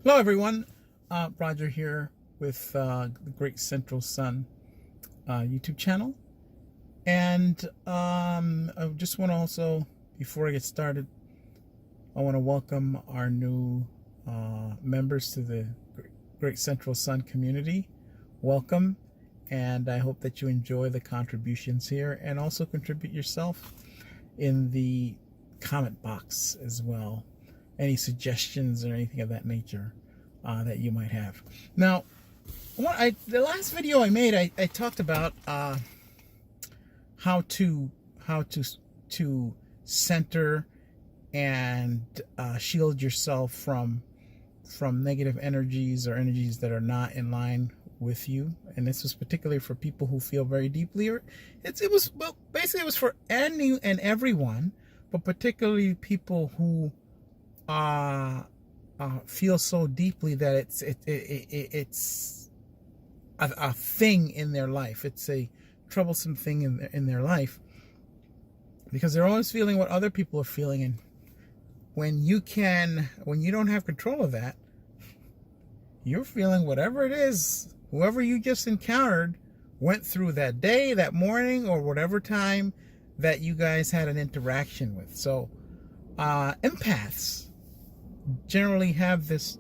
Hello everyone, Roger here with the Great Central Sun YouTube channel. And I just want to also, before I get started, I want to welcome our new members to the Great Central Sun community. Welcome, and I hope that you enjoy the contributions here and also contribute yourself in the comment box as well. Any suggestions or anything of that nature that you might have. Now, the last video I made, I talked about how to center and shield yourself from negative energies or energies that are not in line with you. And this was particularly for people who feel very deeply, or basically it was for any and everyone, but particularly people who feel so deeply that it's a thing in their life. It's a troublesome thing in their life, because they're always feeling what other people are feeling. And when you don't have control of that, you're feeling whatever it is whoever you just encountered went through that day, that morning, or whatever time that you guys had an interaction with. So empaths generally have this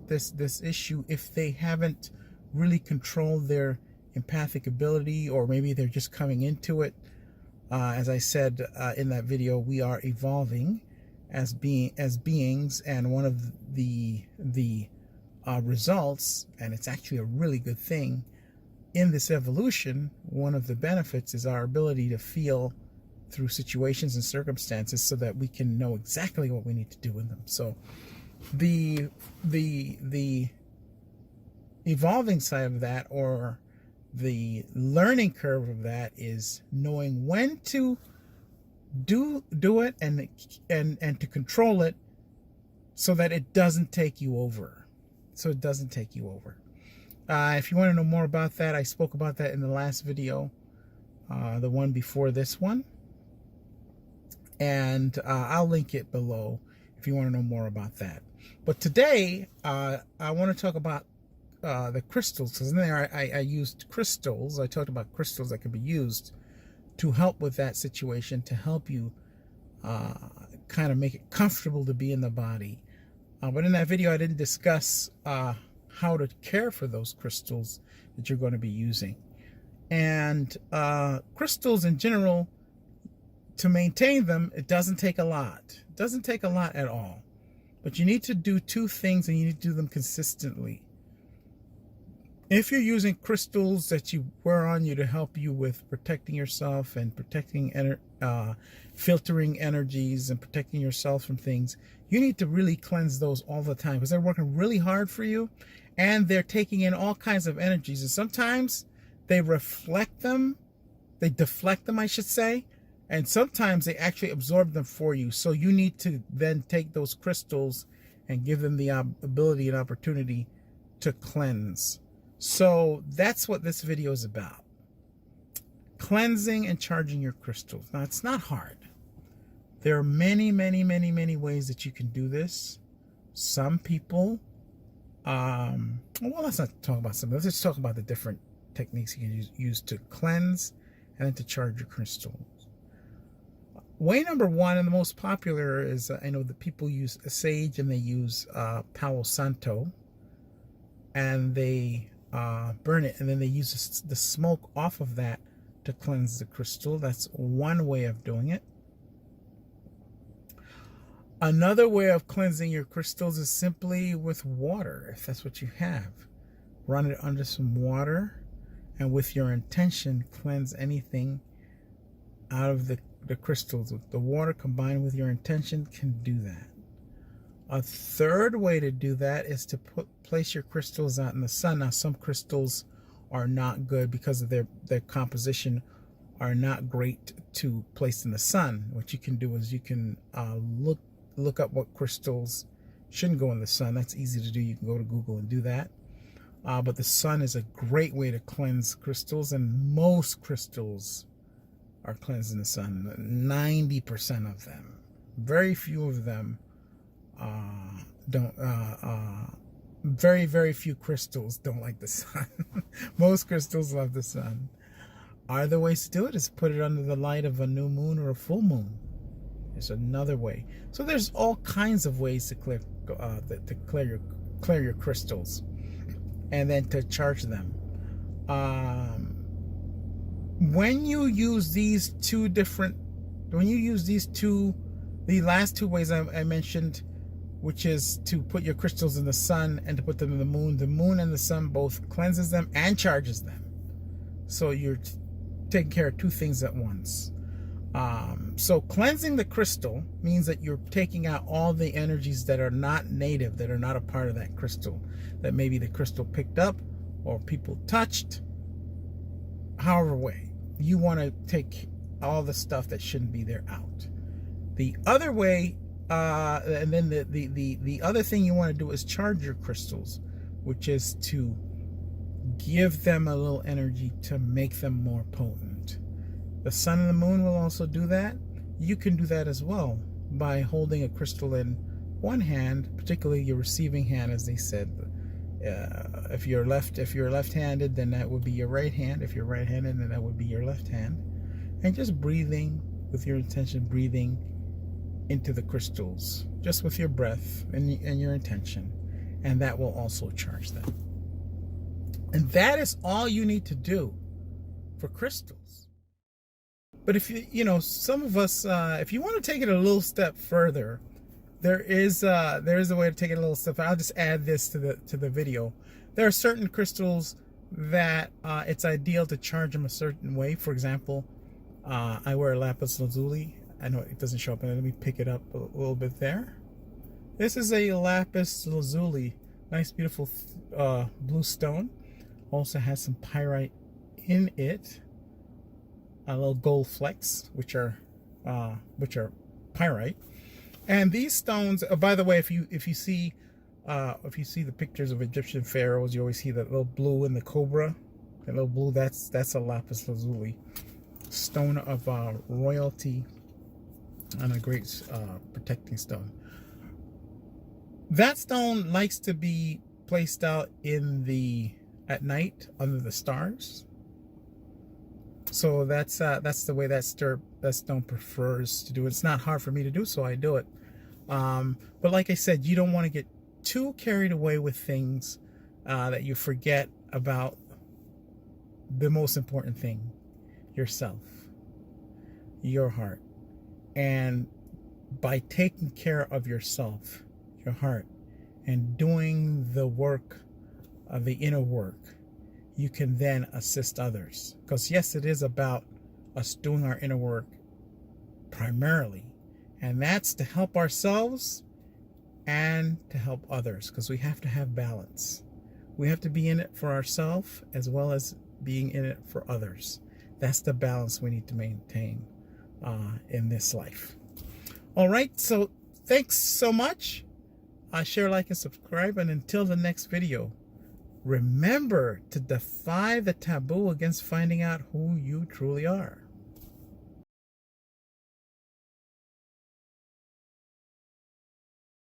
issue if they haven't really controlled their empathic ability, or maybe they're just coming into it. As I said in that video, we are evolving as beings, and one of the results, and it's actually a really good thing in this evolution, one of the benefits is our ability to feel through situations and circumstances so that we can know exactly what we need to do in them. So the evolving side of that, or the learning curve of that, is knowing when to do it and to control it so that it doesn't take you over. If you want to know more about that, I spoke about that in the last video, the one before this one, and I'll link it below if you want to know more about that. But today, I want to talk about the crystals, because in there I used crystals. I talked about crystals that could be used to help with that situation, to help you kind of make it comfortable to be in the body. But in that video, I didn't discuss how to care for those crystals that you're going to be using. And crystals in general, to maintain them, it doesn't take a lot. It doesn't take a lot at all. But you need to do two things, and you need to do them consistently. If you're using crystals that you wear on you to help you with protecting yourself and protecting filtering energies and protecting yourself from things, you need to really cleanse those all the time, because they're working really hard for you, and they're taking in all kinds of energies. And sometimes they deflect them, I should say, and sometimes they actually absorb them for you. So you need to then take those crystals and give them the ability and opportunity to cleanse. So that's what this video is about. Cleansing and charging your crystals. Now, it's not hard. There are many ways that you can do this. Some people, well, let's not talk about some. Let's just talk about the different techniques you can use to cleanse and then to charge your crystals. Way number one, and the most popular, is I know that people use sage, and they use Palo Santo, and they burn it, and then they use the smoke off of that to cleanse the crystal. That's one way of doing it. Another way of cleansing your crystals is simply with water, if that's what you have. Run it under some water, and with your intention, cleanse anything out of the crystals. The water combined with your intention can do that. A third way to do that is to place your crystals out in the sun. Now, some crystals are not good because of their composition, are not great to place in the sun. What you can do is you can look up what crystals shouldn't go in the sun. That's easy to do. You can go to Google and do that. But the sun is a great way to cleanse crystals, and most crystals are cleansed in the sun. 90% of them. Very few of them Very, very few crystals don't like the sun. Most crystals love the sun. Other ways to do it is put it under the light of a new moon or a full moon. There's another way. So there's all kinds of ways to clear your crystals, and then to charge them. When you use these the last two ways I mentioned, which is to put your crystals in the sun and to put them in the moon and the sun both cleanses them and charges them. So you're taking care of two things at once. So cleansing the crystal means that you're taking out all the energies that are not native, that are not a part of that crystal, that maybe the crystal picked up or people touched. However way, you want to take all the stuff that shouldn't be there out. The other way, and then the other thing you want to do is charge your crystals, which is to give them a little energy to make them more potent. The sun and the moon will also do that. You can do that as well by holding a crystal in one hand, particularly your receiving hand, as they said. If you're left-handed, then that would be your right hand. If you're right-handed, then that would be your left hand. And just breathing with your intention, breathing into the crystals, just with your breath and your intention, and that will also charge them. And that is all you need to do for crystals. But if some of us, if you want to take it a little step further, there is a way to take it a little step. I'll just add this to the video. There are certain crystals that it's ideal to charge them a certain way. For example, I wear a lapis lazuli. I know it doesn't show up, but let me pick it up a little bit there. This is a lapis lazuli, nice, beautiful blue stone. Also has some pyrite in it, a little gold flecks, which are pyrite. And these stones, by the way, if you see the pictures of Egyptian pharaohs, you always see that little blue in the cobra. That little blue, that's a lapis lazuli, stone of royalty, and a great protecting stone. That stone likes to be placed out at night under the stars. So that's the way that stone prefers to do it. It's not hard for me to do, so I do it. But like I said, you don't want to get too carried away with things that you forget about the most important thing: yourself, your heart. And by taking care of yourself, your heart, and doing the work of the inner work, you can then assist others. Because yes, it is about us doing our inner work primarily, and that's to help ourselves and to help others, because we have to have balance. We have to be in it for ourselves as well as being in it for others. That's the balance we need to maintain in this life. All right, so thanks so much. Share, like, and subscribe, and until the next video, remember to defy the taboo against finding out who you truly are.